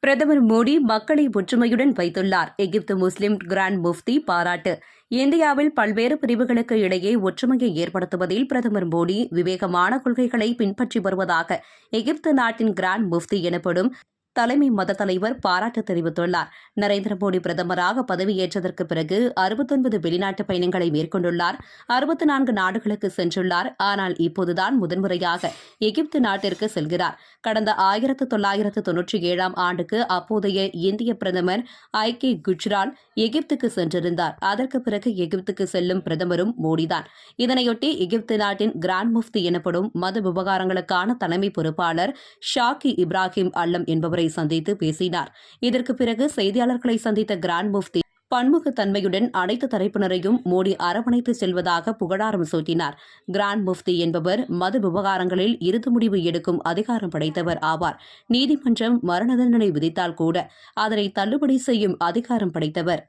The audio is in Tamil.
பிரதமர் மோடி மக்களை ஒற்றுமையுடன் வைத்துள்ளார். எகிப்து முஸ்லிம் கிராண்ட் முஃப்தி பாராட்டு. இந்தியாவில் பல்வேறு பிரிவுகளுக்கு இடையே ஒற்றுமையை ஏற்படுத்துவதில் பிரதமர் மோடி விவேகமான கொள்கைகளை பின்பற்றி வருவதாக எகிப்து நாட்டின் கிராண்ட் முஃப்தி எனப்படும் தலைமை மத தலைவர் பாராட்டு தெரிவித்துள்ளார். நரேந்திர மோடி பிரதமராக பதவியேற்றதற்கு பிறகு 69 வெளிநாட்டு பயணங்களை மேற்கொண்டுள்ளார். 64 நாடுகளுக்கு சென்றுள்ளார். ஆனால் இப்போதுதான் முதன்முறையாக எகிப்து நாட்டிற்கு செல்கிறார். கடந்த 1997ஆம் ஆண்டுக்கு அப்போதைய இந்திய பிரதமர் ஐகே குஜ்ரால் எகிப்துக்கு சென்றிருந்தார். அதற்கு பிறகு எகிப்துக்கு செல்லும் பிரதமரும் மோடிதான். இதனையொட்டி எகிப்து நாட்டின் கிராண்ட் முஃப்தி எனப்படும் மத விவகாரங்களுக்கான தலைமை பொறுப்பாளர் ஷாகி இப்ராஹிம் அல்லம் என்பவரை சந்தித்து பேசினார். இதற்கு பிறகு செய்தியாளர்களை சந்தித்த கிராண்ட் முஃப்தி பன்முகத்தன்மையுடன் அனைத்து தரப்பினரையும் மோடி அரவணைத்து செல்வதாக புகழாரம் சூட்டினார். கிராண்ட் முஃப்தி என்பவர் மத விவகாரங்களில் இறுதி முடிவு எடுக்கும் அதிகாரம் படைத்தவர் ஆவார். நீதிமன்றம் மரண தண்டனை விதித்தால் கூட அதனை தள்ளுபடி செய்யும் அதிகாரம் படைத்தவர்.